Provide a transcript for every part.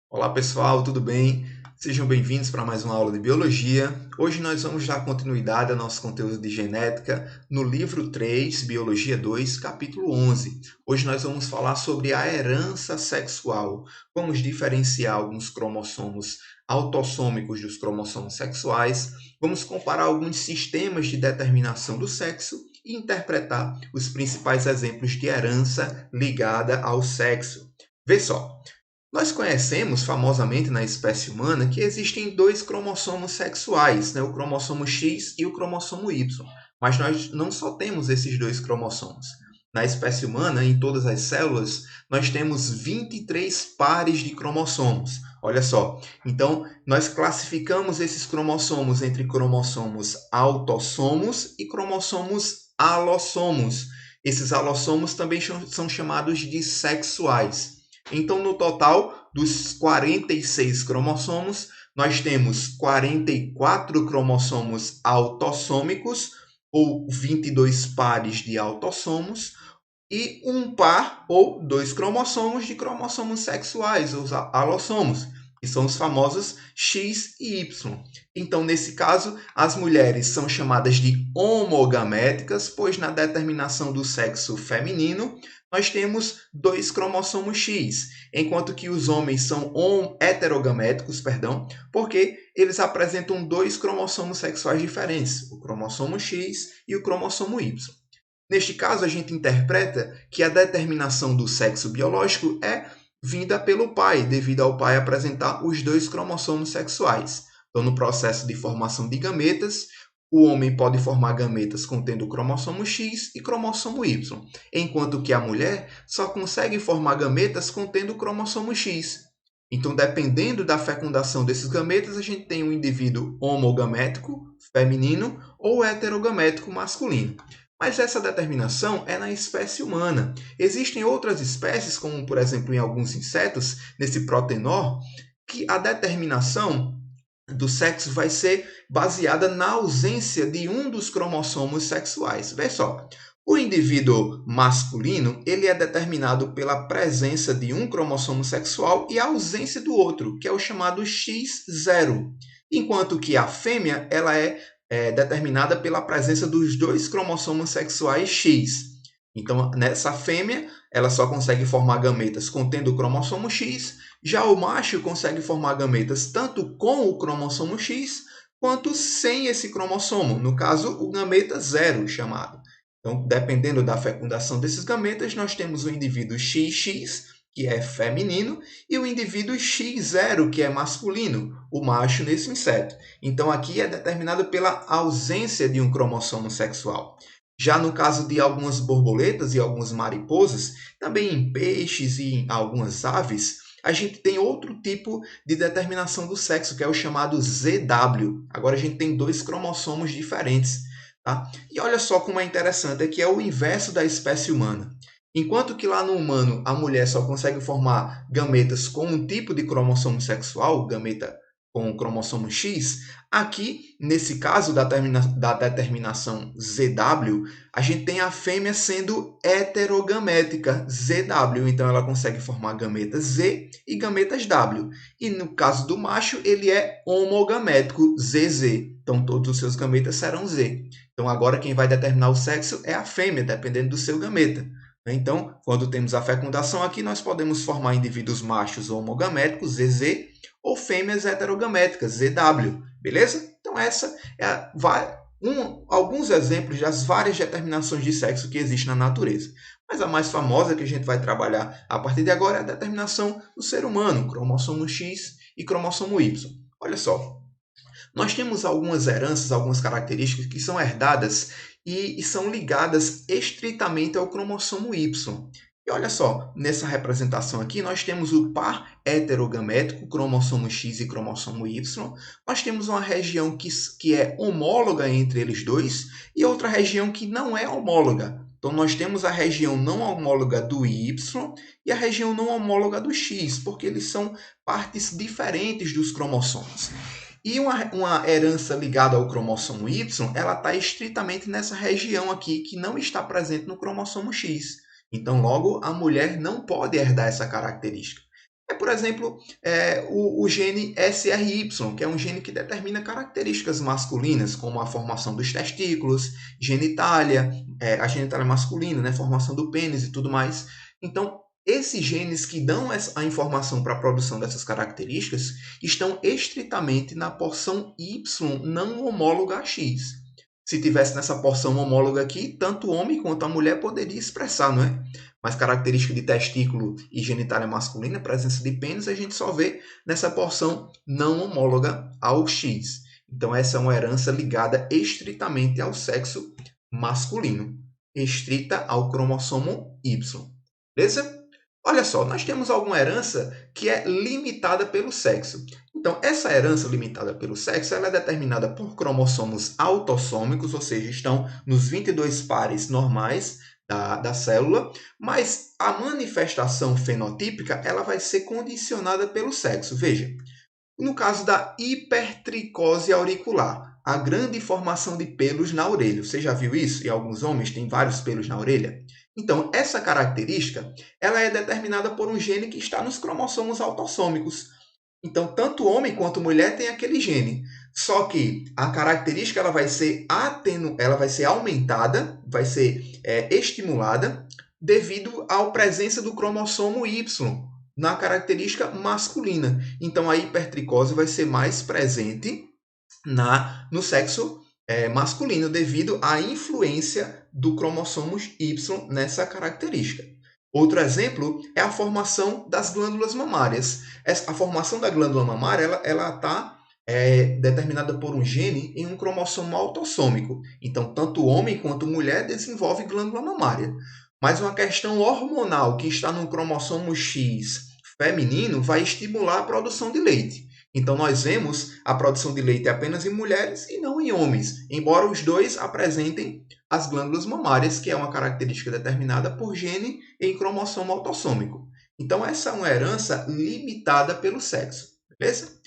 Olá pessoal, tudo bem? Sejam bem-vindos para mais uma aula de Biologia. Hoje nós vamos dar continuidade ao nosso conteúdo de genética no livro 3, Biologia 2, capítulo 11. Hoje nós vamos falar sobre a herança sexual. Vamos diferenciar alguns cromossomos autossômicos dos cromossomos sexuais. Vamos comparar alguns sistemas de determinação do sexo e interpretar os principais exemplos de herança ligada ao sexo. Vê só. Nós conhecemos famosamente na espécie humana que existem dois cromossomos sexuais, né? O cromossomo X e o cromossomo Y. Mas nós não só temos esses dois cromossomos. Na espécie humana, em todas as células, nós temos 23 pares de cromossomos. Olha só. Então, nós classificamos esses cromossomos entre cromossomos autossomos e cromossomos alossomos. Esses alossomos também são chamados de sexuais. Então, no total dos 46 cromossomos, nós temos 44 cromossomos autossômicos, ou 22 pares de autossomos, e um par ou dois cromossomos de cromossomos sexuais, os alossomos, que são os famosos X e Y. Então, nesse caso, as mulheres são chamadas de homogaméticas, pois na determinação do sexo feminino, nós temos dois cromossomos X, enquanto que os homens são heterogaméticos, porque eles apresentam dois cromossomos sexuais diferentes, o cromossomo X e o cromossomo Y. Neste caso, a gente interpreta que a determinação do sexo biológico é vinda pelo pai, devido ao pai apresentar os dois cromossomos sexuais. Então, no processo de formação de gametas, o homem pode formar gametas contendo o cromossomo X e cromossomo Y, enquanto que a mulher só consegue formar gametas contendo o cromossomo X. Então, dependendo da fecundação desses gametas, a gente tem um indivíduo homogamético, feminino, ou heterogamético, masculino. Mas essa determinação é na espécie humana. Existem outras espécies, como por exemplo em alguns insetos, nesse protenor, que a determinação do sexo vai ser baseada na ausência de um dos cromossomos sexuais. Vê só, o indivíduo masculino ele é determinado pela presença de um cromossomo sexual e a ausência do outro, que é o chamado X0, enquanto que a fêmea ela é determinada pela presença dos dois cromossomos sexuais X. Então, nessa fêmea, ela só consegue formar gametas contendo o cromossomo X, já o macho consegue formar gametas tanto com o cromossomo X quanto sem esse cromossomo, no caso, o gameta zero chamado. Então, dependendo da fecundação desses gametas, nós temos o indivíduo XX, que é feminino, e o indivíduo X0, que é masculino, o macho nesse inseto. Então, aqui é determinado pela ausência de um cromossomo sexual. Já no caso de algumas borboletas e algumas mariposas, também em peixes e em algumas aves, a gente tem outro tipo de determinação do sexo, que é o chamado ZW. Agora a gente tem dois cromossomos diferentes. Tá? E olha só como é interessante, é que é o inverso da espécie humana. Enquanto que lá no humano a mulher só consegue formar gametas com um tipo de cromossomo sexual, o gameta com o cromossomo X, aqui, nesse caso da determinação ZW, a gente tem a fêmea sendo heterogamética, ZW, então ela consegue formar gametas Z e gametas W. E no caso do macho, ele é homogamético, ZZ, então todos os seus gametas serão Z. Então agora quem vai determinar o sexo é a fêmea, dependendo do seu gameta. Então, quando temos a fecundação aqui, nós podemos formar indivíduos machos homogaméticos, ZZ, ou fêmeas heterogaméticas, ZW, beleza? Então, essa é alguns exemplos das várias determinações de sexo que existem na natureza. Mas a mais famosa que a gente vai trabalhar a partir de agora é a determinação do ser humano, cromossomo X e cromossomo Y. Olha só, nós temos algumas heranças, algumas características que são herdadas e são ligadas estritamente ao cromossomo Y. E olha só, nessa representação aqui, nós temos o par heterogamético, cromossomo X e cromossomo Y. Nós temos uma região que é homóloga entre eles dois e outra região que não é homóloga. Então, nós temos a região não homóloga do Y e a região não homóloga do X, porque eles são partes diferentes dos cromossomos. E uma herança ligada ao cromossomo Y, ela está estritamente nessa região aqui, que não está presente no cromossomo X. Então, logo, a mulher não pode herdar essa característica. É, por exemplo, o gene SRY, que é um gene que determina características masculinas, como a formação dos testículos, genitália, a genitália masculina, né, formação do pênis e tudo mais. Então, esses genes que dão a informação para a produção dessas características estão estritamente na porção Y não homóloga a X. Se tivesse nessa porção homóloga aqui, tanto o homem quanto a mulher poderia expressar, não é? Mas característica de testículo e genitália masculina, presença de pênis, a gente só vê nessa porção não homóloga ao X. Então, essa é uma herança ligada estritamente ao sexo masculino, estrita ao cromossomo Y. Beleza? Olha só, nós temos alguma herança que é limitada pelo sexo. Então, essa herança limitada pelo sexo ela é determinada por cromossomos autossômicos, ou seja, estão nos 22 pares normais da célula, mas a manifestação fenotípica ela vai ser condicionada pelo sexo. Veja, no caso da hipertricose auricular, a grande formação de pelos na orelha. Você já viu isso? E alguns homens têm vários pelos na orelha. Então, essa característica ela é determinada por um gene que está nos cromossomos autossômicos. Então, tanto homem quanto mulher tem aquele gene. Só que a característica ela vai ser aumentada, vai ser estimulada devido à presença do cromossomo Y na característica masculina. Então, a hipertricose vai ser mais presente no sexo masculino devido à influência do cromossomo Y nessa característica. Outro exemplo é a formação das glândulas mamárias. A formação da glândula mamária ela está determinada por um gene em um cromossomo autossômico. Então, tanto homem quanto mulher desenvolve glândula mamária. Mas uma questão hormonal que está no cromossomo X feminino vai estimular a produção de leite. Então, nós vemos a produção de leite apenas em mulheres e não em homens, embora os dois apresentem as glândulas mamárias, que é uma característica determinada por gene em cromossomo autossômico. Então, essa é uma herança limitada pelo sexo, beleza?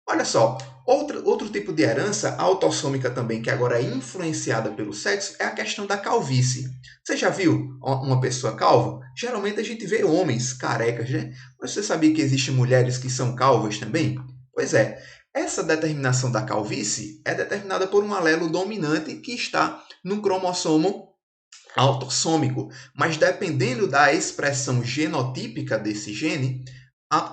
Olha só, outro tipo de herança autossômica também, que agora é influenciada pelo sexo, é a questão da calvície. Você já viu uma pessoa calva? Geralmente a gente vê homens carecas, né? Mas você sabia que existem mulheres que são calvas também? Pois é, essa determinação da calvície é determinada por um alelo dominante que está no cromossomo autossômico, mas dependendo da expressão genotípica desse gene,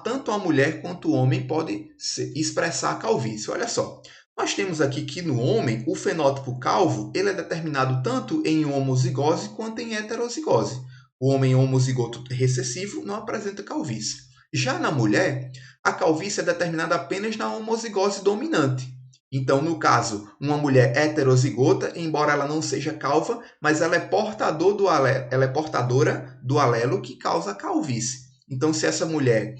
tanto a mulher quanto o homem pode expressar a calvície. Olha só, nós temos aqui que no homem o fenótipo calvo ele é determinado tanto em homozigose quanto em heterozigose. O homem homozigoto recessivo não apresenta calvície. Já na mulher, a calvície é determinada apenas na homozigose dominante. Então, no caso, uma mulher heterozigota, embora ela não seja calva, mas ela é portadora do alelo que causa a calvície. Então, se essa mulher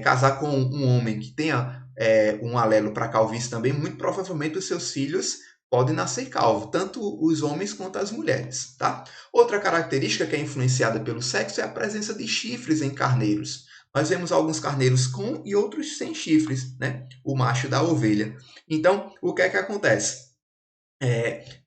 casar com um homem que tenha um alelo para calvície também, muito provavelmente os seus filhos podem nascer calvos, tanto os homens quanto as mulheres. Tá? Outra característica que é influenciada pelo sexo é a presença de chifres em carneiros. Nós vemos alguns carneiros com e outros sem chifres, né? O macho da ovelha. Então, o que é que acontece?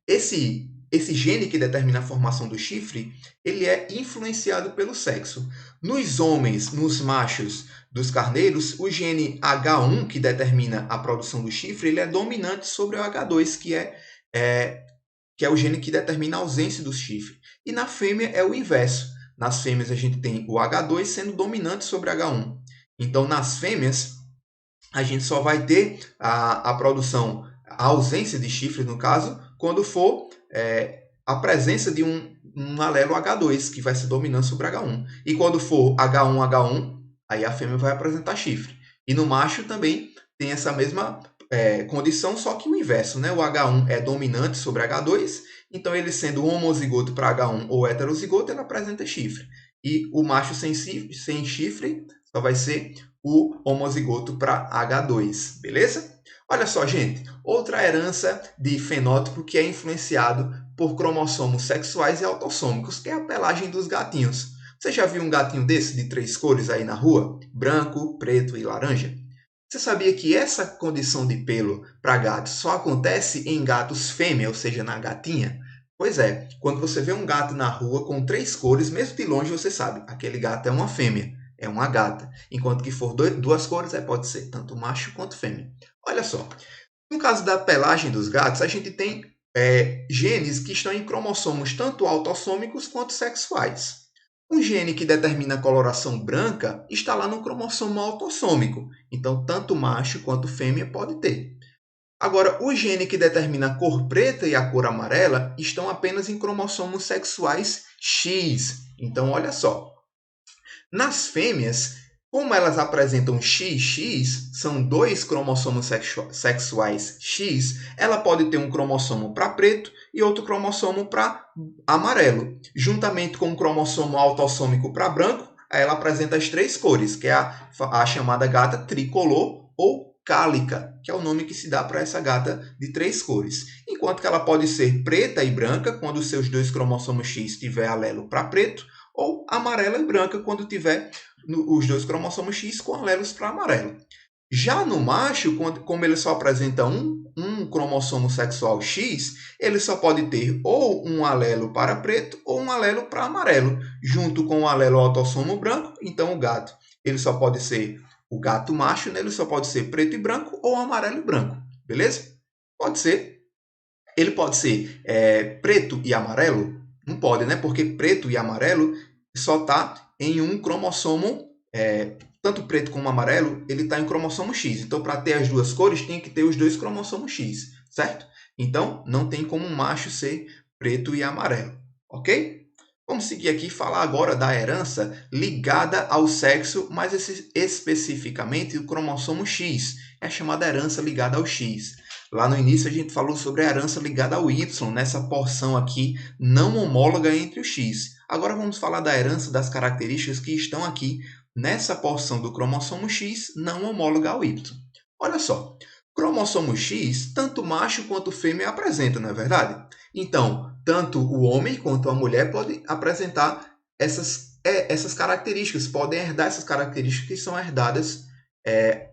Esse gene que determina a formação do chifre, ele é influenciado pelo sexo. Nos homens, nos machos dos carneiros, o gene H1, que determina a produção do chifre, ele é dominante sobre o H2, que é o gene que determina a ausência do chifre. E na fêmea é o inverso. Nas fêmeas a gente tem o H2 sendo dominante sobre H1. Então, nas fêmeas, a gente só vai ter a produção, a ausência de chifre, no caso, quando for a presença de um alelo H2, que vai ser dominante sobre H1. E quando for H1, aí a fêmea vai apresentar chifre. E no macho também tem essa mesma condição, só que o inverso, né? O H1 é dominante sobre H2, então ele sendo homozigoto para H1 ou heterozigoto, ele apresenta chifre. E o macho sem chifre só vai ser o homozigoto para H2, beleza? Olha só, gente, outra herança de fenótipo que é influenciado por cromossomos sexuais e autossômicos, que é a pelagem dos gatinhos. Você já viu um gatinho desse de 3 cores aí na rua? Branco, preto e laranja? Você sabia que essa condição de pelo para gato só acontece em gatos fêmea, ou seja, na gatinha? Pois é, quando você vê um gato na rua com 3 cores, mesmo de longe você sabe, aquele gato é uma fêmea. é uma gata. Enquanto que for duas cores, pode ser tanto macho quanto fêmea. Olha só, no caso da pelagem dos gatos, a gente tem genes que estão em cromossomos tanto autossômicos quanto sexuais. Um gene que determina a coloração branca está lá no cromossomo autossômico. Então, tanto macho quanto fêmea pode ter. Agora, o gene que determina a cor preta e a cor amarela estão apenas em cromossomos sexuais X. Então, olha só. Nas fêmeas, como elas apresentam XX, são dois cromossomos sexuais X, ela pode ter um cromossomo para preto e outro cromossomo para amarelo. Juntamente com um cromossomo autossômico para branco, ela apresenta as três cores, que é a chamada gata tricolor ou cálica, que é o nome que se dá para essa gata de três cores. Enquanto que ela pode ser preta e branca, quando os seus dois cromossomos X tiver alelo para preto, ou amarela e branca quando tiver os dois cromossomos X com alelos para amarelo. Já no macho, como ele só apresenta um cromossomo sexual X, ele só pode ter ou um alelo para preto ou um alelo para amarelo, junto com o alelo autossomo branco. Então, o gato ele só pode ser o gato macho, né? Ele só pode ser preto e branco ou amarelo e branco, beleza? Pode ser. Ele pode ser preto e amarelo? Não pode, né? Porque preto e amarelo só está em um cromossomo, tanto preto como amarelo, ele está em cromossomo X. Então, para ter as duas cores, tem que ter os dois cromossomos X, certo? Então, não tem como um macho ser preto e amarelo, ok? Vamos seguir aqui e falar agora da herança ligada ao sexo, mais especificamente o cromossomo X. É chamada herança ligada ao X. Lá no início a gente falou sobre a herança ligada ao Y, nessa porção aqui não homóloga entre o X. Agora vamos falar da herança das características que estão aqui nessa porção do cromossomo X não homóloga ao Y. Olha só, cromossomo X, tanto macho quanto fêmea apresenta, não é verdade? Então, tanto o homem quanto a mulher podem apresentar essas características, podem herdar essas características que são herdadas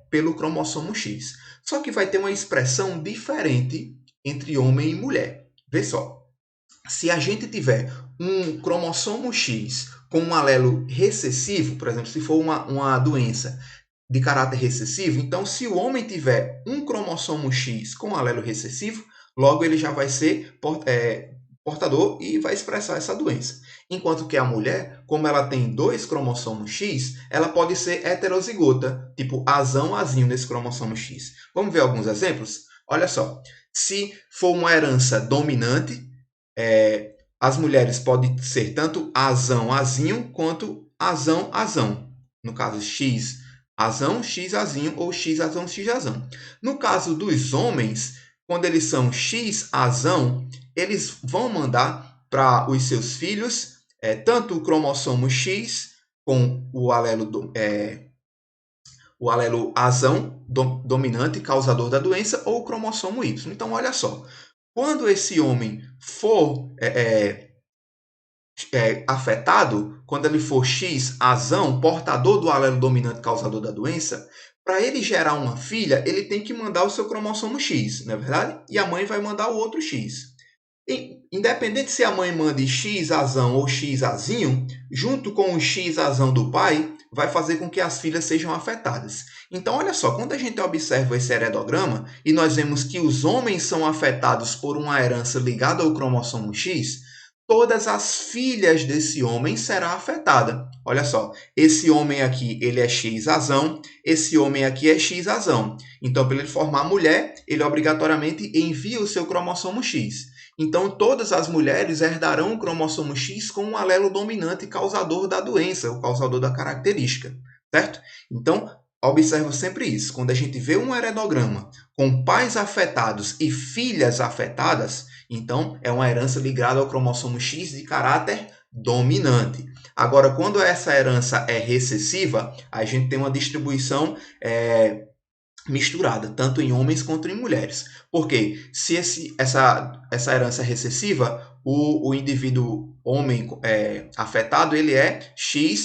pelo cromossomo X. Só que vai ter uma expressão diferente entre homem e mulher. Vê só, se a gente tiver um cromossomo X com um alelo recessivo, por exemplo, se for uma doença de caráter recessivo, então se o homem tiver um cromossomo X com alelo recessivo, logo ele já vai ser portador e vai expressar essa doença. Enquanto que a mulher, como ela tem dois cromossomos X, ela pode ser heterozigota, tipo azão, azinho nesse cromossomo X. Vamos ver alguns exemplos? Olha só, se for uma herança dominante, as mulheres podem ser tanto azão, azinho, quanto azão, azão. No caso, X, azão, X, azinho, ou X, azão, X, azão. No caso dos homens, quando eles são X, azão, eles vão mandar para os seus filhos tanto o cromossomo X com o alelo azão, dominante, causador da doença, ou o cromossomo Y. Então, olha só, quando esse homem for afetado, quando ele for X, azão, portador do alelo dominante causador da doença, para ele gerar uma filha, ele tem que mandar o seu cromossomo X, não é verdade? E a mãe vai mandar o outro X. Independente se a mãe mande X azão ou X azinho, junto com o X azão do pai, vai fazer com que as filhas sejam afetadas. Então, olha só, quando a gente observa esse heredograma e nós vemos que os homens são afetados por uma herança ligada ao cromossomo X, todas as filhas desse homem serão afetadas. Olha só, esse homem aqui ele é X azão, esse homem aqui é X azão. Então, para ele formar mulher, ele obrigatoriamente envia o seu cromossomo X. Então, todas as mulheres herdarão o cromossomo X com um alelo dominante causador da doença, o causador da característica, certo? Então, observa sempre isso. Quando a gente vê um heredograma com pais afetados e filhas afetadas, então é uma herança ligada ao cromossomo X de caráter dominante. Agora, quando essa herança é recessiva, a gente tem uma distribuição misturada, tanto em homens quanto em mulheres. Porque se essa herança é recessiva, o indivíduo homem afetado, ele é XAY.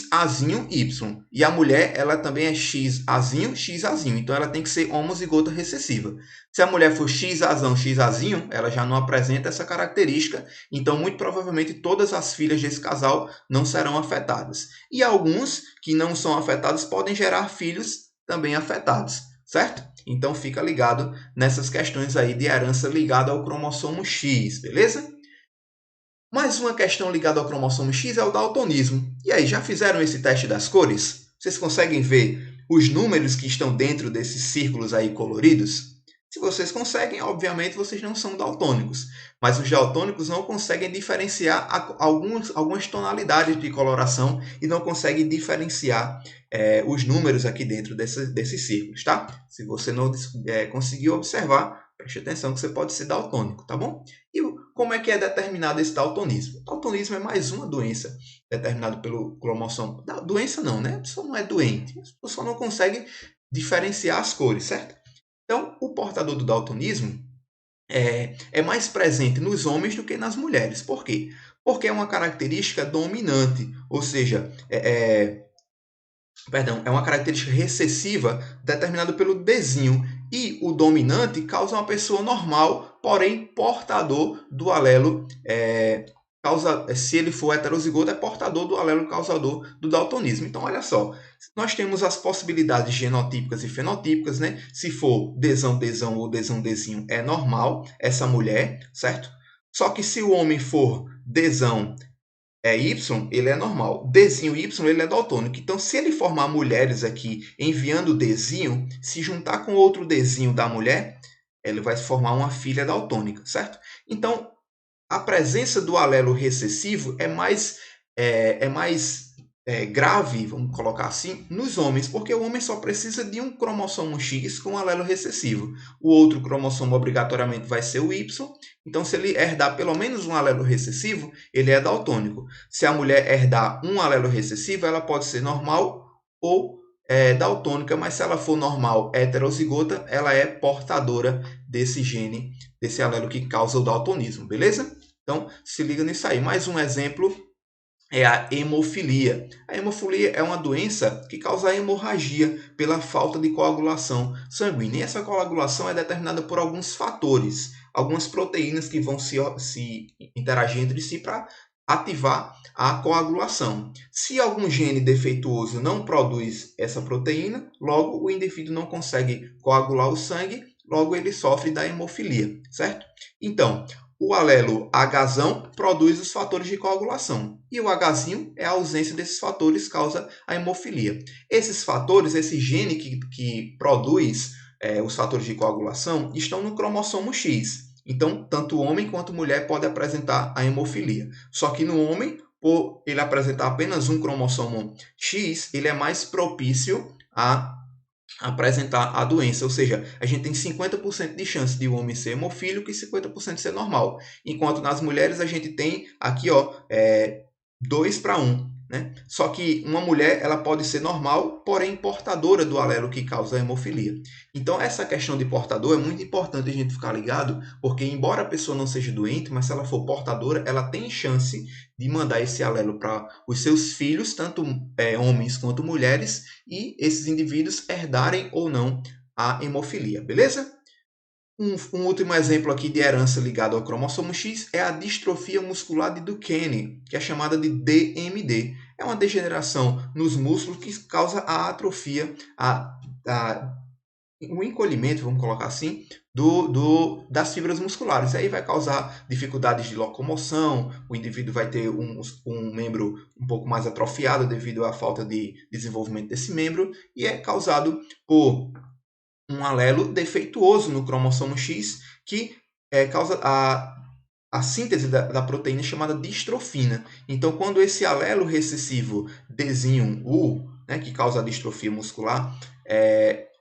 E a mulher, ela também é XAzinho, XAzinho. Então, ela tem que ser homozigota recessiva. Se a mulher for XAzão, XAzinho, ela já não apresenta essa característica. Então, muito provavelmente, todas as filhas desse casal não serão afetadas. E alguns que não são afetados podem gerar filhos também afetados, certo? Então, fica ligado nessas questões aí de herança ligada ao cromossomo X, beleza? Mais uma questão ligada ao cromossomo X é o daltonismo. E aí, já fizeram esse teste das cores? Vocês conseguem ver os números que estão dentro desses círculos aí coloridos? Se vocês conseguem, obviamente vocês não são daltônicos. Mas os daltônicos não conseguem diferenciar algumas tonalidades de coloração e não conseguem diferenciar os números aqui dentro desses círculos, tá? Se você não conseguiu observar, preste atenção que você pode ser daltônico, tá bom? E como é que é determinado esse daltonismo? O daltonismo é mais uma doença determinada pelo cromossomo. Doença não, né? A pessoa não é doente. A pessoa não consegue diferenciar as cores, certo? Então, o portador do daltonismo é mais presente nos homens do que nas mulheres. Por quê? Porque é uma característica dominante, ou seja, é uma característica recessiva determinada pelo Dzinho. E o dominante causa uma pessoa normal, porém portador do alelo, se ele for heterozigoto, é portador do alelo causador do daltonismo. Então, olha só, nós temos as possibilidades genotípicas e fenotípicas, né? Se for Dzão, Dzão ou Dzão, Dzinho, é normal essa mulher, certo? Só que se o homem for Dzão, Y, ele é normal. Dzinho Y, ele é daltônico. Então, se ele formar mulheres aqui enviando Dzinho, se juntar com outro Dzinho da mulher, ele vai formar uma filha daltônica, certo? Então, a presença do alelo recessivo é mais grave, vamos colocar assim, nos homens, porque o homem só precisa de um cromossomo X com alelo recessivo. O outro cromossomo obrigatoriamente vai ser o Y, então se ele herdar pelo menos um alelo recessivo, ele é daltônico. Se a mulher herdar um alelo recessivo, ela pode ser normal ou daltônica, mas se ela for normal heterozigota, ela é portadora desse gene, desse alelo que causa o daltonismo, beleza? Então, se liga nisso aí. Mais um exemplo é a hemofilia. A hemofilia é uma doença que causa hemorragia pela falta de coagulação sanguínea. E essa coagulação é determinada por alguns fatores, algumas proteínas que vão se interagir entre si para ativar a coagulação. Se algum gene defeituoso não produz essa proteína, logo o indivíduo não consegue coagular o sangue, logo ele sofre da hemofilia, certo? Então, o alelo Hzão produz os fatores de coagulação e o Hzinho é a ausência desses fatores causa a hemofilia. Esses fatores, esse gene que produz os fatores de coagulação, estão no cromossomo X. Então, tanto homem quanto mulher podem apresentar a hemofilia. Só que no homem, por ele apresentar apenas um cromossomo X, ele é mais propício a apresentar a doença, ou seja, a gente tem 50% de chance de o homem ser hemofílico e 50% ser normal, enquanto nas mulheres a gente tem aqui 2 para 1, né? Só que uma mulher ela pode ser normal, porém portadora do alelo que causa a hemofilia. Então essa questão de portador é muito importante a gente ficar ligado, porque embora a pessoa não seja doente, mas se ela for portadora, ela tem chance de mandar esse alelo para os seus filhos, tanto homens quanto mulheres, e esses indivíduos herdarem ou não a hemofilia, beleza? Um último exemplo aqui de herança ligada ao cromossomo X é a distrofia muscular de Duchenne, que é chamada de DMD. É uma degeneração nos músculos que causa a atrofia, o encolhimento, vamos colocar assim, das fibras musculares. Aí vai causar dificuldades de locomoção, o indivíduo vai ter um membro um pouco mais atrofiado devido à falta de desenvolvimento desse membro, e é causado por um alelo defeituoso no cromossomo X que causa a síntese da proteína chamada distrofina. Então, quando esse alelo recessivo Dzinho U, né, que causa a distrofia muscular,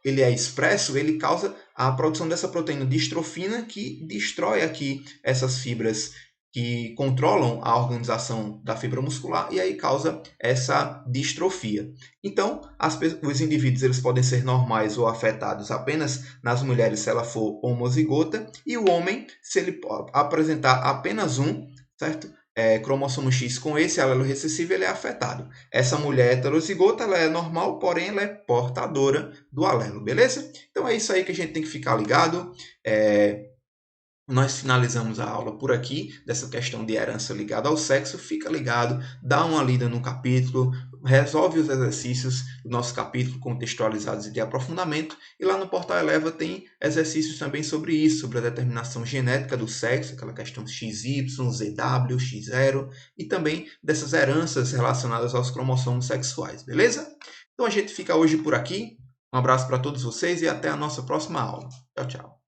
ele é expresso, ele causa a produção dessa proteína distrofina que destrói aqui essas fibras que controlam a organização da fibra muscular e aí causa essa distrofia. Então, os indivíduos eles podem ser normais ou afetados apenas nas mulheres se ela for homozigota e o homem, se ele apresentar apenas um, certo? cromossomo X com esse alelo recessivo, ele é afetado. Essa mulher heterozigota, ela é normal, porém ela é portadora do alelo, beleza? Então é isso aí que a gente tem que ficar ligado. Nós finalizamos a aula por aqui, dessa questão de herança ligada ao sexo. Fica ligado, dá uma lida no capítulo, resolve os exercícios do nosso capítulo contextualizados e de aprofundamento. E lá no Portal Eleva tem exercícios também sobre isso, sobre a determinação genética do sexo, aquela questão XY, ZW, X0, e também dessas heranças relacionadas aos cromossomos sexuais, beleza? Então a gente fica hoje por aqui. Um abraço para todos vocês e até a nossa próxima aula. Tchau, tchau.